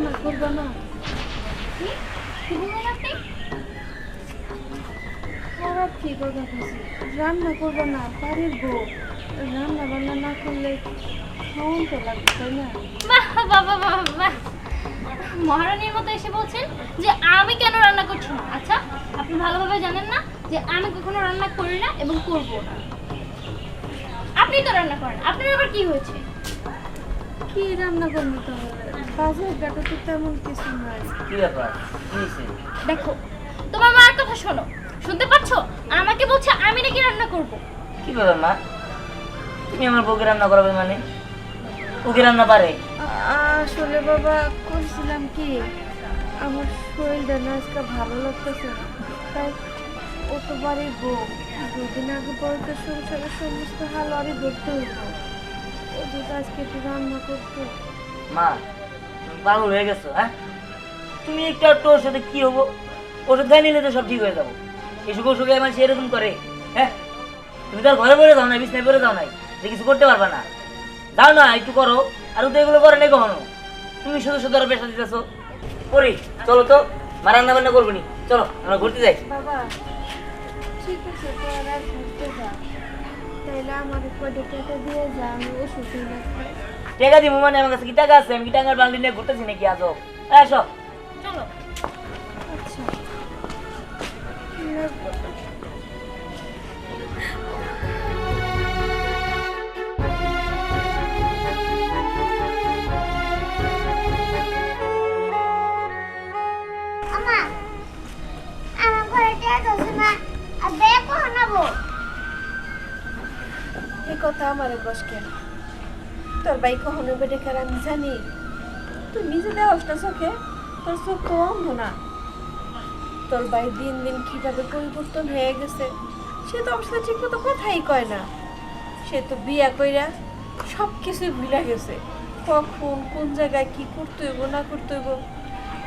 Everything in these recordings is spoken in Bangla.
রান্না করবে না? কি কি বললেন আপনি? খারাপ কি কথা বলছি, রান্না করবে না? বাড়ির বউ রান্না বান্না না করলে খাওয়ান তো লাগবে, তাই না? বাহ বাহ বাহ বাহ বাহ। মহারানীর মতো এসে বলছেন যে আমি কেন রান্না করছি না। আচ্ছা, আপনি ভালোভাবে জানেন না যে আমি কখনো রান্না করি না এবং করব না। আপনি তো রান্না করেন, আপনার আবার কি হয়েছে? কি রান্না করবো তাহলে? বাজার ঘাটে তো তেমন কিছু নাই। কি ব্যাপার? কি হয়েছে? দেখো, তোমার মার কথা শোনো, শুনতে পাচ্ছ? আমাকে বলছে আমি নাকি রান্না করব। কি ব্যাপার মা? তুমি আমার বউকে রান্না করাবে মানে? ওকে রান্না পারে? আসলে বাবা কইছিলাম কি, আমার শরীরটা না আজকে ভালো লাগতেছে না, তাই ও তো বাড়ির বউ, দুদিন আগে পরে তো সংসারের সমস্ত হাল আরই ধরতে হইব। ও যদি আজকে একটু রান্না করতো। মা, তুমি পাগল হয়ে গেছো, হ্যাঁ? তুমি একটু ওর সাথে কি হবো? ওষুধ খাই নিলে তো সব ঠিক হয়ে যাবো। এসব ওষুধে মানুষ এরকম করে, হ্যাঁ? তুমি তো আর ঘরে পড়ে যাও নাই, বিছনায় পড়ে যাও নাই যে কিছু করতে পারবা না। যাও না, একটু করো। আর ও তো এগুলো করে নাই কখনো। তুমি শুধু শুধু আরো পেশা দিতেছো। করি, চলো তো, মা রান্না বান্না করবো নি। চলো আমরা ঘুরতে যাই। বাবা ঠিক আছে, তো আর ঘুরতে যা, তাইলে আমার কয়টা টাকা দিয়ে যা, আমি ওষুধ কিনে খাই। টাকা দিব মানে? আমার কাছে কি টাকা আছে? আমি কি টাকার বান্ডি নিয়ে ঘুরতেছি নাকি আজও? আসো। চলো। আচ্ছা লাগবে না। আমা আমার ঘরে ট্যাগ আছে না, আর ব্যাগ কখন নেবো? এই কথা আমারে বস কেন? তোর ভাই কখনো বেটে খেলা আমি জানি? তুই নিজে দেওয়াস না চোখে? তোর চোখ তো অন্ধ না? তোর ভাই দিন দিন কিভাবে পরিবর্তন হয়ে গেছে, সে তো আমার সাথে ঠিক মতো কথাই কয় না। সে তো বিয়া কইরা সব কিছুই ভুলে গেছে, কখন কোন জায়গায় কি করতে হইব না করতে হইব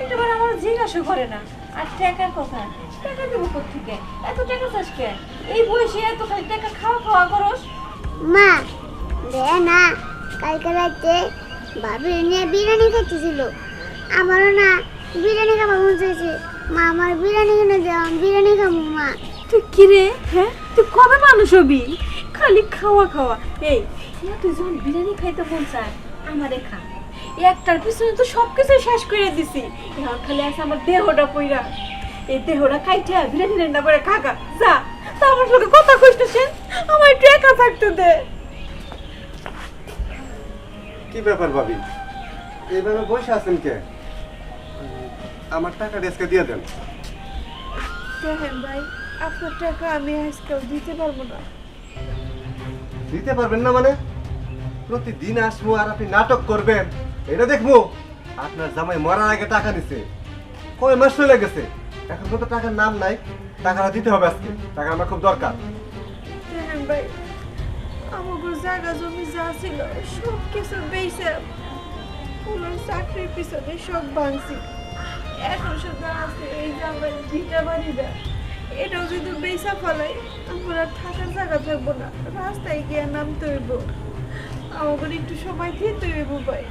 এটা বার আমার জিজ্ঞাসা করে না। আর টাকার কথা, টাকা দেবো কোথেকে? এত টাকা চাস কে? এই বয়সে এত খালি টাকা খাওয়া খাওয়া করস? মা দে না, কালকে রাতে ভাবি নিয়ে বিরিয়ানি খাইতেছিল, আমারও না বিরিয়ানি খাবো মন চাইছে। মা আমার বিরিয়ানি কিনে দাও, আমি বিরিয়ানি খাবো। মা তুই কি রে, হ্যাঁ তুই কবে মানুষ হবি? খালি খাওয়া খাওয়া। এই তুই যখন বিরিয়ানি খাইতে মন চায় আমারে খা, একটার পিছনে তো সবকিছু শেষ করে দিছি, এখন খালি আছে আমার দেহটা পইরা। এই দেহটা খাইতে বিরিয়ানি রান্না করে খাগা যা। তা আমার সাথে কথা কইতেছে, আমার একটু একা থাকতে দে। কি ব্যাপার ভাবি, এইভাবে বসে আছেন কে? আমার টাকা আজকে দিয়ে দেন। দেখেন ভাই, আপনার টাকা আমি আজকেও দিতে পারবো না। দিতে পারবেন না মানে? প্রতিদিন আসবো আর আপনি নাটক করবেন, এটা দেখবো? আপনার জামাই মরার আগে টাকা নিছে, কয় মাস চলে গেছে, এখন তো টাকার নাম নাই। টাকাটা দিতে হবে আজকে, টাকা আমার খুব দরকার। দেখেন ভাই, আমার জায়গা জমি যা ছিল সব কিছু বেচে পুরো চাকরির পিছনে সব ভাঙছি। এখন শুধু আছে এই যে আমার ভিটা বাড়িটা, এটাও যদি বেচা ফেলাই আমার আর থাকার জায়গা থাকবো না, রাস্তায় গিয়ে নামতে হইব। আমাকে একটু সময় দিতে হইব ভাই।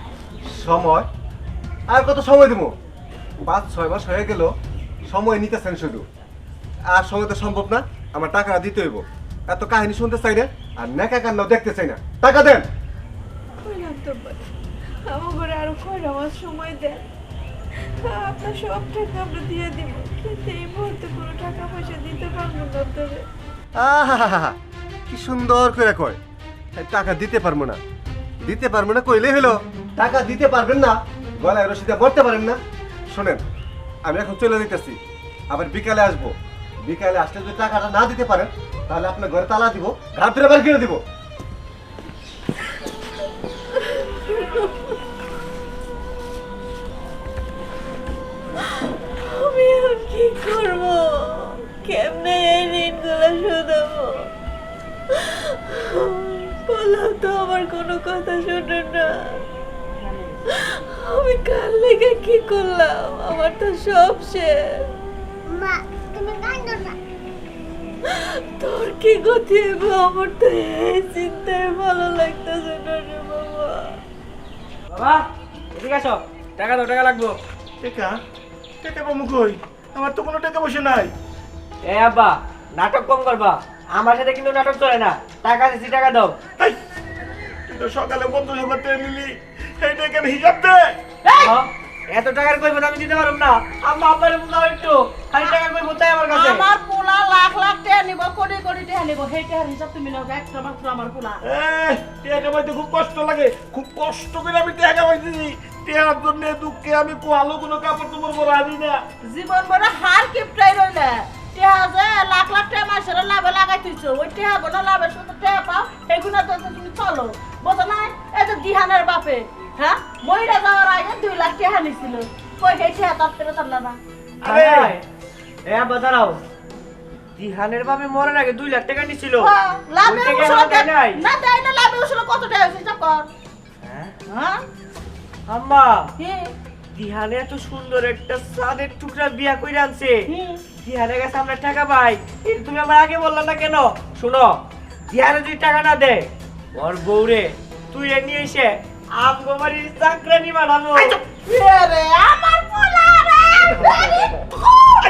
সময়? আর কত সময় দেবো? 5-6 মাস হয়ে গেল, সময় নিতেছেন শুধু। আর সময় তো সম্ভব না, আমার টাকাটা দিতে হইব। এত কাহিনী শুনতে চাই না, আর নেকা কান্নাও দেখতে চাই না। টাকা দেন। কইলাম তো ভাই, আমাকে আরো কয়টা মাস সময় দেন, আপনার সব টাকা আমরা দিয়ে দিব, কিন্তু এই মুহূর্তে কোনো টাকা পয়সা দিতে পারবো না তবে। আহা, কি সুন্দর করে কয়, এই টাকা দিতে পারবো না, দিতে পারবো না কইলে হলো। টাকা দিতে পারবেন না, গলায় রশিদে পড়তে পারেন না। শোনেন, আমি এখন চলে যেতেছি, আবার বিকালে আসবো। বিকালে আসলে যদি টাকাটা না দিতে পারেন, তাহলে আপনার ঘরে তালা দিব, ঘাট ধরে বার করে দিব। আমি এখন কি করবো? কেমনে এই ঋণগুলো শোধাবো? বললাম তো আমার কোনো কথা শোনে না। আমি কার লেগে কি করলাম? আমার তো সব শেষ। মা তুমি কান্দো না। তোর কি গতি হইব? আমার তো এই চিন্তায় ভালো লাগতেছে না রে বাবা। বাবা, এদিকে আসো। টাকা দাও, টাকা লাগবো। টাকা টাকা কম কই, আমার তো কোনো টাকা পয়সা নাই। এ আব্বা, নাটক কম করবা, আমার সাথে কিন্তু নাটক চলে না। টাকা দিছি, টাকা দাও। এই, তুই তো সকালে 50,000 টাকা নিলি, এই টাকার হিসাব দে। এত টাকার কইবো আমি দিতে পারব না। আম্মা আপনারে বুঝাও একটু, খালি টাকা কইবো তাই আমার কাছে। আমার পোলা লাখ লাখ টাকা নিব, কোটি কোটি টাকা নিব, সেই টাকার হিসাব তুমি নাও, একটা মাত্র আমার পোলা। টাকা পাইতে খুব কষ্ট লাগে, খুব কষ্ট করে আমি টাকা পাইতেছি। টাকার জন্য দুঃখে আমি আলো কোনো কাপড় চোপড় পরে আনি না। জীবন বড় হার কিপটাই রইলে টাকা যে লাখ লাখ টাকা মাসের লাভে লাগাই তুইছো, ওই টাকা গোটা লাভের সাথে টাকা পাও, এগুলো তো তুমি চলো বোঝো না। এই যে দিহানের বাপে, হ্যাঁ মহিলা যাওয়ার আগে 2 লাখ টাকা নিছিল, কই সেই টাকা তার পেরে জানলা না। আরে এ আব্বা দাঁড়াও, দিহানের বাপে মরার আগে 2 লাখ টাকা নিছিল। হ্যাঁ, লাভে ওই টাকা উসুল আমার দেয় নাই। না দেয় না, লাভে উসুল কত টাকা হয়েছে হিসাব কর। হ্যাঁ হ্যাঁ আম্মা, কি দিহানে এত সুন্দর একটা সাদের টুকরা বিয়া কইরা আনছে। হুম দিহানের কাছে আমরা টাকা পাই, কিন্তু তুমি আমার আগে বললা না কেন? শুনো, দিহানে যদি টাকা না দেয়, ওর বউরে তুই এ নিয়ে এসে আমগো বাড়ির চাকরানি বানাবো। রে আমার পোলা রে, very good!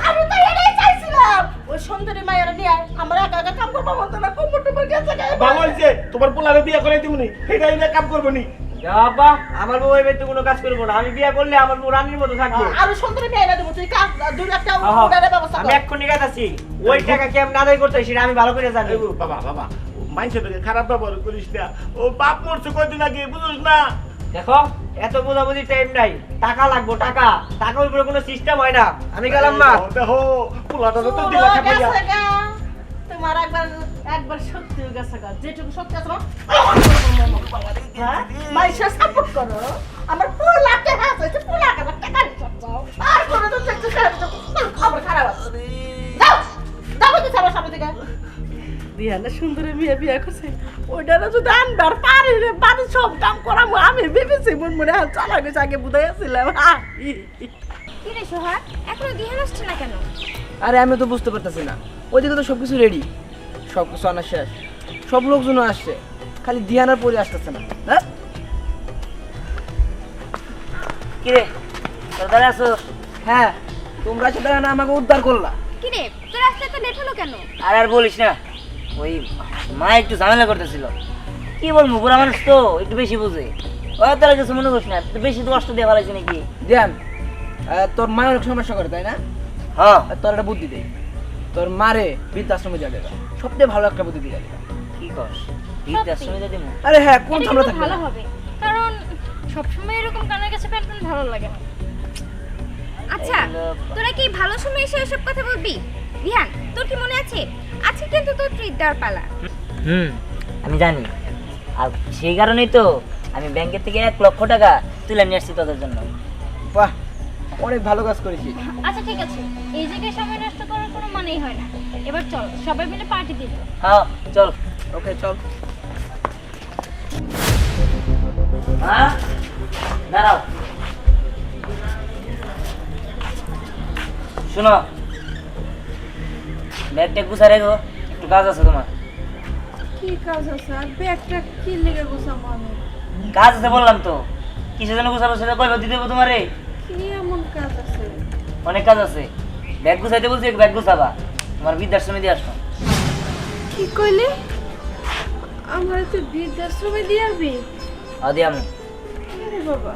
আমি তো এটাই চাইছিলাম। ওই সুন্দরী মায়ের নিয়ে আয়, আমরা একা একা কাম করবো বলতো না, কোমর টোমর গেছে গায়ে। ভালো হয়েছে, তোমার পোলারে বিয়ে করে দিবনি, সেটাই না কাম করবো নি। বাবা, আমার বউ এই বাড়িতে কোনো কাজ করবো না। আমি বিয়ে করলে আমার বউ রানীর মতো থাকবো। আরো সুন্দরী মেয়ে না দেবো, তুই কাজ 2 লাখ টাকা আহা, উড়ানোর ব্যবস্থা আমি কর। এক্ষুনি কাটাচ্ছি। ওই টাকা কেমন আদায় করতে হয় সেটা আমি ভালো করে জানি। এই বাবা বাবা, মানুষের থেকে খারাপ ব্যবহার করিস না। ও বাপ মরছে কয়দিন আগে, বুঝিস না? দেখো, এত বোঝাবুঝি টাইম নাই। টাকা লাগবো, টাকা। টাকার উপরে কোনো সিস্টেম হয় না। আমি গেলাম মা। দেখো পোলাটা তো ও, 2 লাখ টাকা গেছে গা। তোমার একবার সত্যি গেছে গা, যেটুকু সত্যি আছে না, হ্যাঁ মাইশা সাপোর্ট করো। আমার 4 লাখ টাকা আছে, 4 লাখ টাকা হিসাব চাও, আর কোনো তো চেক খবর খারাপ আছে। যাও যাও তো সবার সামনে থেকে। দিয়ানা সুন্দরী মেয়ে বিয়ে করছে, ওইটারা যদি আনবার পারি রে, বাড়ির সব কাম করাবো। আমি ভেবেছি মন মনে হাল চালা গেছে, আগে বুঝাইছিলাম। কি রে সোহাগ, এখনো দিহান আসছে না কেন? আরে আমি তো বুঝতে পারতেছি না, ওইদিকে তো সবকিছু রেডি, সবকিছু আনা শেষ, সব লোকজন আসছে, খালি দিহানার পরে আসতেছে না। হ্যাঁ কিরে, তোর দাঁড়া আছো? হ্যাঁ, তোমরা সেটা না আমাকে উদ্ধার করলা। কি রে, তোর আসতে তো লেট হলো কেন? আর বলিস না, ওই মা একটু ঝামেলা করতেছিল। কি বলবো, বুড়া মানুষ তো একটু বেশি বুঝে। ও তারা কিছু মনে করিস না, একটু বেশি তো কষ্ট দিয়ে ভালাইছে নাকি। দেন, তোর মা অনেক সমস্যা করে তাই না? হ্যাঁ, আর তোর একটা বুদ্ধি দেয়, তোর মারে বৃদ্ধাশ্রমে যাবে, সবচেয়ে ভালো একটা বুদ্ধি দিয়ে যাবে। কি কস? বৃদ্ধাশ্রমে যেতে মো? আরে হ্যাঁ, কোন এটা ঝামেলা কিন্তু থাকবে ভালো না। হবে, কারণ সবসময় এরকম কানের কাছে প্যান্ট ভালো লাগে না। আচ্ছা, তোরা কি ভালো সময় এসে এসব কথা বলবি? রিহান, তোর কি মনে আছে আজকে কিন্তু তোর ট্রিট দেওয়ার পালা? আমি জানি, আর সেই কারণেই তো আমি ব্যাংকের থেকে 1 লক্ষ টাকা তুলে নিয়ে আসছি তোদের জন্য। বাহ, অনেক ভালো কাজ করেছিস। আচ্ছা ঠিক আছে, এই জায়গায় সময় নষ্ট করার কোনো মানেই হয় না। এবার চল সবাই মিলে পার্টি দিব। হ্যাঁ চল। ওকে চল। হ্যাঁ দাঁড়াও, শোনো, ব্যাগটা গুছাই রেখো, একটু কাজ আছে তোমার। কি কাজ আছে? আর ব্যাগটা কি লেগে গোছাবো আমি? কাজ আছে বললাম তো, কিসের জন্য গুছাবো সেটা কইবা, দিতে দেবো তোমারে। কি এমন কাজ আছে? অনেক কাজ আছে। ব্যাগ গুছাইতে বলছি, ব্যাগ গুছাবা, তোমার বৃদ্ধাশ্রমে দিয়ে আসো। কি কইলে? আমার তো বৃদ্ধাশ্রমে দিয়ে আসবি? আদি আমি আরে বাবা,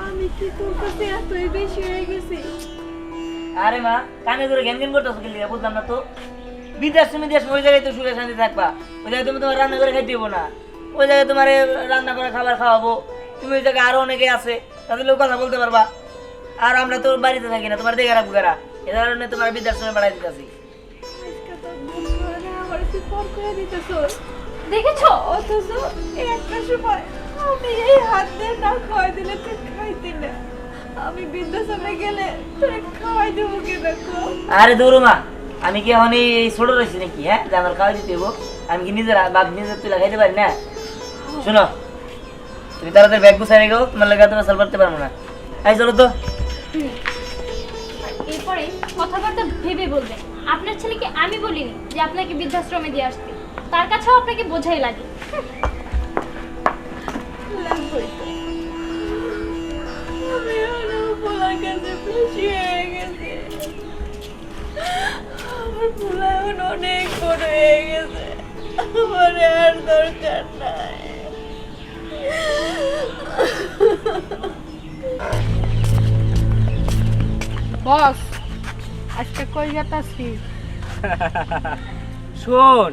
আমি কি তোর কাছে এতই বেশি হয়ে গেছি? আরে মা, কানে ধরে ঘ্যান ঘ্যান করতেছো কি লিগা বুঝলাম না তো। বৃদ্ধাশ্রমে দিয়ে আসো, ওই জায়গায় তো সুখে শান্তি থাকবা। ওই জায়গায় তুমি তোমার রান্না করে খাইতে দেবো না, ওই জায়গায় তোমার রান্না করে খাবার খাওয়াবো। তুমি ওই জায়গায় আরো অনেকে আছে, তাদের লোক কথা বলতে পারবা। আর আমরা তো বাড়িতে থাকি না, তোমার দেখে রাখবো কারা। এ কারণে তোমার বৃদ্ধাশ্রমে পাঠাই দিতেছি। আজকে তো ভুল করে আমার তুই পর করে দিতেছস। দেখেছো? অথচ একটা সময় আমি এই হাত দিয়ে না খাওয়াই দিলে তুই খাইতি না। আমি বৃদ্ধাশ্রমে গেলে তুই খাওয়াই দেবো কে দেখো? আরে দৌড়ো মা, আমি কি এখন এই ছোট রয়েছি নাকি? হ্যাঁ, যে আমার খাওয়া দিতে হবো? আমি কি নিজের বাপ নিজের তুলে খাইতে পারি না? শোনো, তুমি তাড়াতাড়ি ব্যাগ গুছাই রেখো, তোমার লেগে তোমার সাল পারতে পারবো না। এই চলো তো। এরপরে কথাবার্তা ভেবে বলবেন। আপনার ছেলেকে আমি বলিনি যে আপনাকে বৃদ্ধাশ্রমে দিয়ে আসতে, তার কাছেও আপনাকে বোঝাই লাগে। লাগবই তো। আমার কাছে বেশি হয়ে গেছে। আমার পোলা এখন অনেক বড় হয়ে গেছে, আমার আর দরকার নাই। বস আজকে কই যাতাছি? শোন,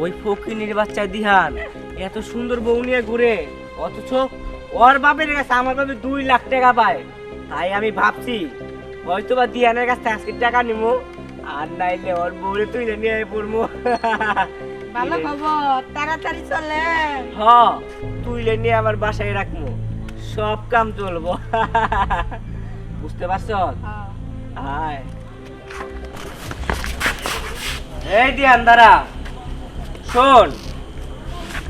ওই ফকিনীর বাচ্চা দিহান এত সুন্দর বউ নিয়ে ঘুরে, অথচ ওর বাপের কাছে আমার বাপে 2 লাখ টাকা পায়। তাই আমি ভাবছি হয়তো বা দিহানের কাছে আজকে টাকা নিবো, আর নাইলে ওর বউরে তুইলে নিয়ে পড়বো। ভালো খবর, তাড়াতাড়ি চলে। হ, তুইলে নিয়ে আমার বাসায় রাখবো, সব কাম চলবো। বুঝতে পারছ? আয় এই দিহান দাঁড়া। শোন,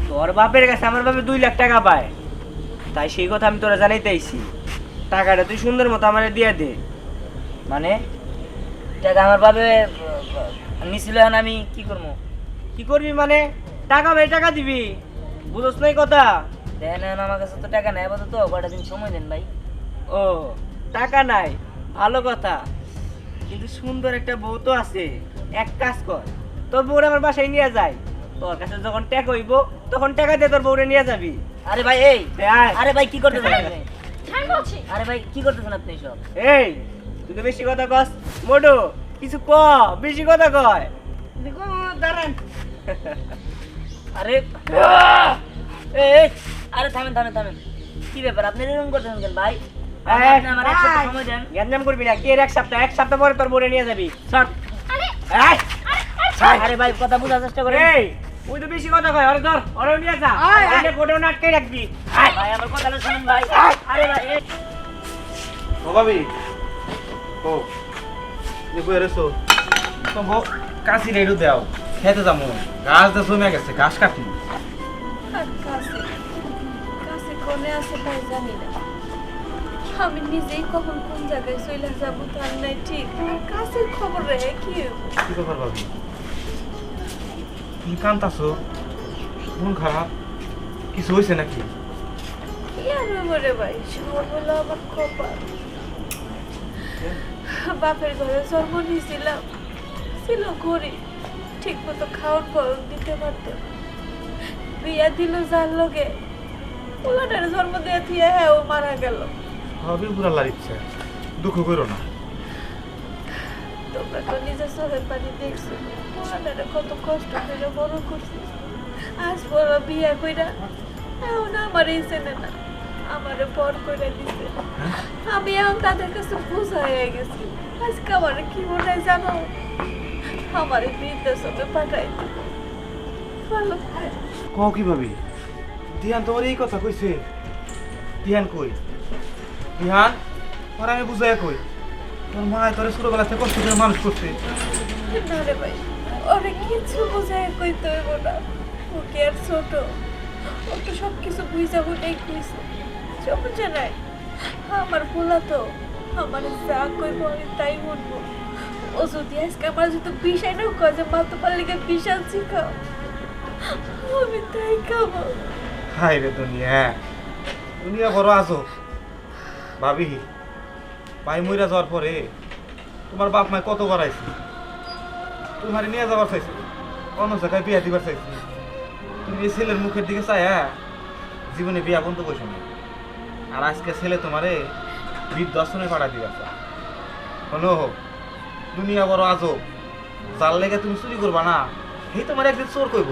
তোর বাপের কাছে আমার বাপে 2 লাখ টাকা পায়, তাই সেই কথা আমি তোরা জানাইতে আইছি। টাকাটা তুই সুন্দর মতো আমারে দিয়ে দে। মানে টাকা আমার বাবে নিছিল, এখন আমি কি করবো? কি করবি মানে? টাকা ভাই টাকা দিবি, বুঝছ নাই কথা? দেন আমার কাছে তো টাকা নেই আপাতত, কয়টা দিন সময় দেন ভাই। ও, টাকা নাই, ভালো কথা, কিন্তু সুন্দর একটা বউ তো আছে। এক কাজ কর, তোর বউরে আমার বাসায় নিয়ে যায়, তোর কাছে যখন টাকা হইব তখন টাকা দিয়ে তোর বউরে নিয়ে যাবি। আরে ভাই এই, দে আয়। আরে ভাই কি করতেছেন আপনি? আমি বলছি আরে ভাই কি করতেছেন আপনি সব? এই, তুই তো বেশি কথা কস। মোটো কিছু ক, বেশি কথা কয়। দেখো দাঁড়ান, আরে এই, এই, আরে থামেন থামেন থামেন, কি ব্যাপার আপনি এরকম করতেছেন কেন ভাই? আপনি আমার এক সপ্তাহ সময় দেন। গ্যাঞ্জাম করবি না, কি এর 1 সপ্তাহ পরে তোর বউরে নিয়ে যাবি। সর। আরে এই, আরে ভাই কথা বোঝার চেষ্টা করেন। এই, ওই তো বেশি কথা কয়, ওরে ধর, ওরে নিয়ে যা। আয়, আয়। ওকে কোটেও আটকে রাখবি। ভাই আমার কথাটা শুনুন ভাই। আরে ভাই এই, ও ভাবি, ও যে বই রেছো তো কাশি রেডু দাও, খেতে যাবো। গাছ তো জমে গেছে, ঘাস কাটি। আর কাছে কাছে কোনে আছে তাই জানি না, আমি নিজেই কখন কোন জায়গায় চলে যাবো তার নাই ঠিক। আর কাছের খবর রে কি হইব? কি ব্যাপার ভাবি, তুমি কান্তাছো? মন খারাপ? কিছু হয়েছে নাকি? কি আর হইব রে ভাই, সব হলো আমার কপাল। বাপের ঘরে জন্ম নিয়েছিলাম, ছিল গরিব, ঠিক মতো খাওয়ার বরণ দিতে পারতো না। বিয়া দিল যার লগে, ওলাটার জন্ম দিয়ে থিয়া হ্যাঁ ও মারা গেল। ভাবি বুড়ালার ইচ্ছা, দুঃখ করো না। তোমরা তো নিজের চোখের পানি দেখছো, ওলাটারে কত কষ্ট করে বড় করছি। আজ বড় বিয়া কইরা এখন আমার এই চেনে না, আমারে পর করে দিছে। আমি এখন তাদের কাছে বোঝা হয়ে গেছি। আজকে আমার কি মনে হয় জানো, আমার বৃদ্ধাশ্রমে পাঠাই ভালো। কও কি ভাবি? দিহান তোমার এই কথা কইছে? দিহান কই? দিহান পরে আমি বুঝাই কই, তোর মা তোর ছোটবেলা থেকে কষ্ট করে মানুষ করছে। না রে ভাই, ওরে কিছু বোঝায় কইতে হইব না, ও কি আর ছোট, ও তো সব কিছু বুঝা বুঝাই কইছে। সমস্যা নাই, আমার ভোলা তো আমার যা কইব আমি তাই বলবো। ও যদি আজকে আমার যদি বিষয় না কয় যে মা তোমার লিগে বিশাল শিখাও, আমি তাই খাবো। হাই রে দুনিয়া, দুনিয়া বড় আছো ভাবি। ভাই মইরা যাওয়ার পরে তোমার বাপ মায় কত বাড়াইছে, তোমার নিয়ে যাবার চাইছে, অন্য জায়গায় বিয়া দিবার চাইছে। তুমি এই ছেলের মুখের দিকে চাই জীবনে বিয়া বন্ধ করছো না। আর আজকে ছেলে তোমারে বৃদ্ধাশ্রমে পাঠা দিবার চায়। শোনো, দুনিয়া বড় আজব, যার লেগে তুমি চুরি করবা না, সেই তোমার একদিন চোর কইব।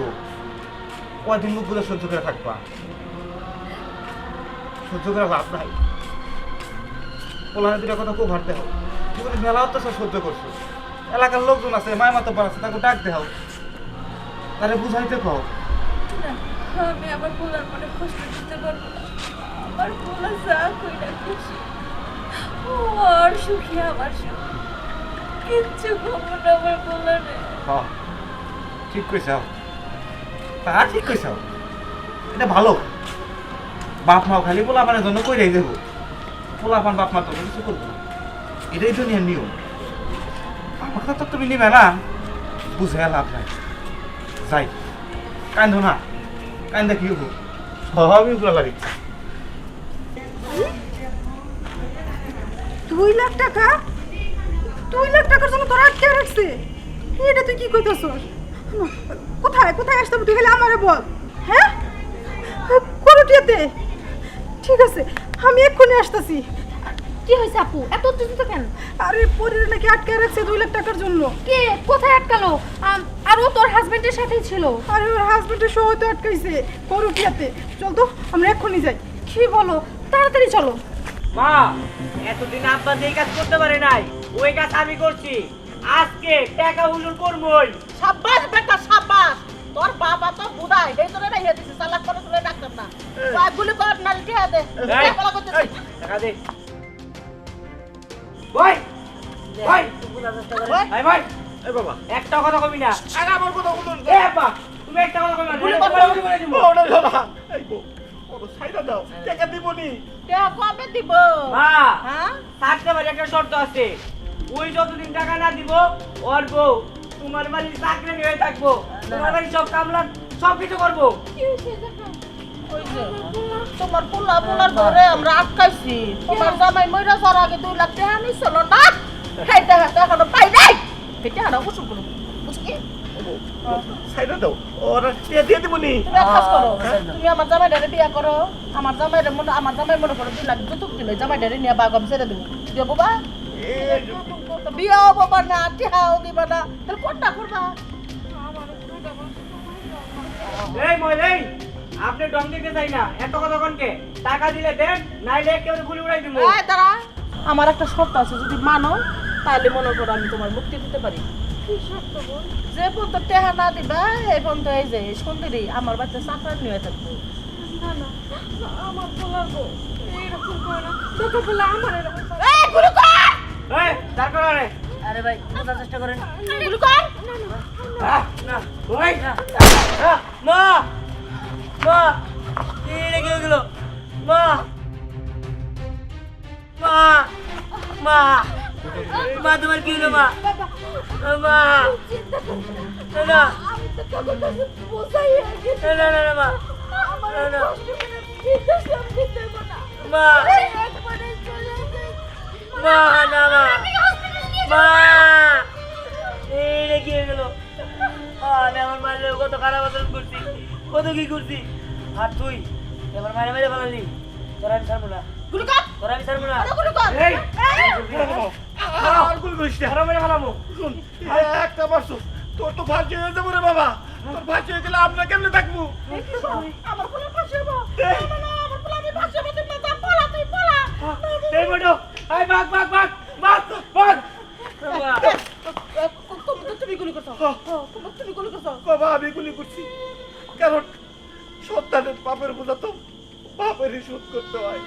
কয়দিন মুখ বুঝে সহ্য করে থাকবা? সহ্য করে লাভ নাই। পোলানে দুটা কথা খুব হারতে হোক, তুমি মেলা অত্যাচার সহ্য করছো। এলাকার লোকজন আছে, মায় মাতো আছে, তাকে ডাক দেও, তারে বুঝাইতে কও। না, আমি আমার ভোলার মনে কষ্ট দিতে পারবো না। আমার ভোলা যা কইরা খুশি, ও আর সুখী আমার সুখ। কিচ্ছু খবর না আমার ভোলারে। হ্যাঁ ঠিক কইছাও, তা ঠিক কইছাও, এটা ভালো। বাপ মাও খালি পোলাপানের জন্য কইরাই দেব, পোলাপান বাপ মা তো কিছু করবো না। এটাই দুনিয়ার নিয়ম। আমার কথা তো তুমি নিবে না, বুঝে লাভ নাই। যাই, কান্দো না, কান্দা কি হবো, সবই গুলা লাগি। 2 লাখ টাকা? 2 লাখ টাকার জন্য তোরা আটকে রাখছে? এটা তুই কি কইতাছস? কোথায় কোথায় আসতে হবে তুই খালি আমারে বল। হ্যাঁ, করটিয়াতে। ঠিক আছে, আমি এক্ষুনি আসতেছি। কি হয়েছে আপু, এত উত্তেজিত কেন? আরে পরিরে নাকি আটকে রাখছে 2 লাখ টাকার জন্য। কে কোথায় আটকালো? আর ও তোর হাজবেন্ডের সাথেই ছিল। আরে ওর হাজবেন্ডের সহ তো আটকাইছে করটিয়াতে। চল তো আমরা এক্ষুনি যাই। কি বলো, তাড়াতাড়ি চলো। মা, এতদিন আব্বা যেই কাজ করতে পারে নাই ওই কাজ আমি করছি। আজকে টাকা উসুল করবই। সাব্বাস বেটা সাব্বাস, তোর বাবা তো বুড়াই এই তোরে না ইয়ে দিছে চালাক করে তুলে ডাক্তার না গুলি কর না লিখে দে এই, বলা করতেছিস টাকা দে। ভাই ভাই ভাই ভাই, এই বাবা একটা কথা কবি না। আরে আমার কথা বলুন এ আব্বা, তুমি একটা কথা কবি না। গুলি তোমার করতে গুলি করে দিব। ওরে ধরা এই বউ ওরে সাইডা দাও টাকা দিবনি কে কবে দিব? মা, হ্যাঁ থাকতে পারে একটা শর্ত আছে। ওই যতদিন টাকা না দিব ওর বউ তোমার বাড়ির চাকরি নিয়ে থাকবো, তোমার বাড়ির সব কামলা সব কিছু করবো। ওই যে তোমার পোলা পোলার ঘরে আমরা আটকাইছি, তোমার জামাই মইরা যাওয়ার আগে 2 লাখ টাকা নিছিল না, সেই টাকাটা এখনো পাই নাই। সেই টাকাটা উসুল করো বুঝলি? সাইডা দাও ওরে টাকা দিয়ে দিবনি তুমি এক কাজ করো, তুমি আমার জামাইটারে বিয়া করো। আমার জামাই মনে করো 2 লাখ যৌতুক দিলে জামাইটারে নিয়ে বাগাম ছেড়ে দেবো। দিয়ে বাবা বিয়াও বাবা না, টিহাও দিবা না, তাহলে কোনটা করবা? এই মহিলাই, আপনি ডং দিতে চাই না, এত কথা কোনকে? টাকা দিলে দেন, নাইলে একেবারে গুলি উড়াই দিব। এই দাঁড়া, আমার একটা শর্ত আছে, যদি মানো তাহলে মনে করো আমি তোমার মুক্তি দিতে পারি। কি শর্ত বল? যে পর্যন্ত টেহা না দিবা এই পর্যন্ত এই যে সুন্দরী আমার বাচ্চা চাকরার নিয়ে থাকবো। না না, আমার বলার বউ এইরকম করে না, তোকে বলে আমার এরকম করে। এই গুরু কর, এই তার করে আরে ভাই বোঝার চেষ্টা করেন। গুরু কর। না ওই মা মা, এই কি হলো মা? মা মা মা, তোমার কি হলো মা? মা না আমি তো তোকে কাছে বোঝাই গেছি না না না মা, আমার না না বিদেশে আমি দিতে পারবো না। মা একবারে চলে যাই। মা না মা মা, এই কি হয়ে গেল? আমি আমার মায়ের কত খারাপ আচরণ করছি, কত কি করছি, আর তুই আমার মায়ের মেরে ফেলালি। তোরা আমি ছাড়বো না, গুরু কর, তোরা আমি ছাড়বো না। গুরু কর। এই আর গুলি করিস না আরো মেরে ফেলাবো। শুন একটা মারছো তোর তো ভাগ্য হয়ে যাবো রে বাবা তোর ভাগ্য হয়ে গেলে আমরা কেমনে থাকবো আমার পোলা ফাঁসি হবো। না না, আমার পোলা আমি ফাঁসি হবো। তুমি যা পোলা, তুই পোলা। এই বড় এই বাগ বাগ বাগ বাগ বাগ। তুমি গুলি করছো? তুমি গুলি করছো? বাবা আমি গুলি করছি কারণ সন্তানের পাপের বোঝা তো বাপেরই শোধ করতে হয়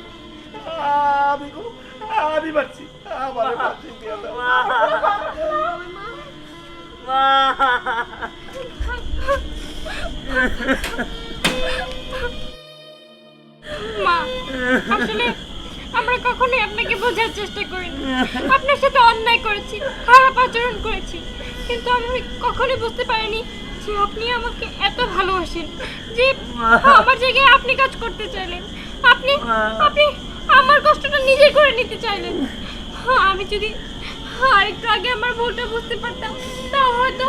আমি মারছি আমার ফাঁসি দিয়ে দাও মা মা, আসলে আমরা কখনোই আপনাকে বোঝার চেষ্টা করিনি। আপনার সাথে অন্যায় করেছি, খারাপ আচরণ করেছি, কিন্তু আমি কখনোই বুঝতে পারিনি যে আপনি আমাকে এত ভালোবাসেন, যে আমার জায়গায় আপনি কাজ করতে চাইলেন, আপনি আপনি আমার কষ্টটা নিজে করে নিতে চাইলেন। আমি যদি আরেকটু আগে আমার ভুলটা বুঝতে পারতাম, তাও হয়তো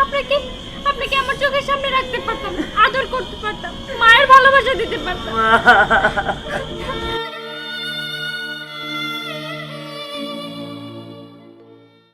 আপনাকে আমার চোখের সামনে রাখতে পারতাম, আদর করতে পারতাম, মায়ের ভালোবাসা দিতে পারতাম।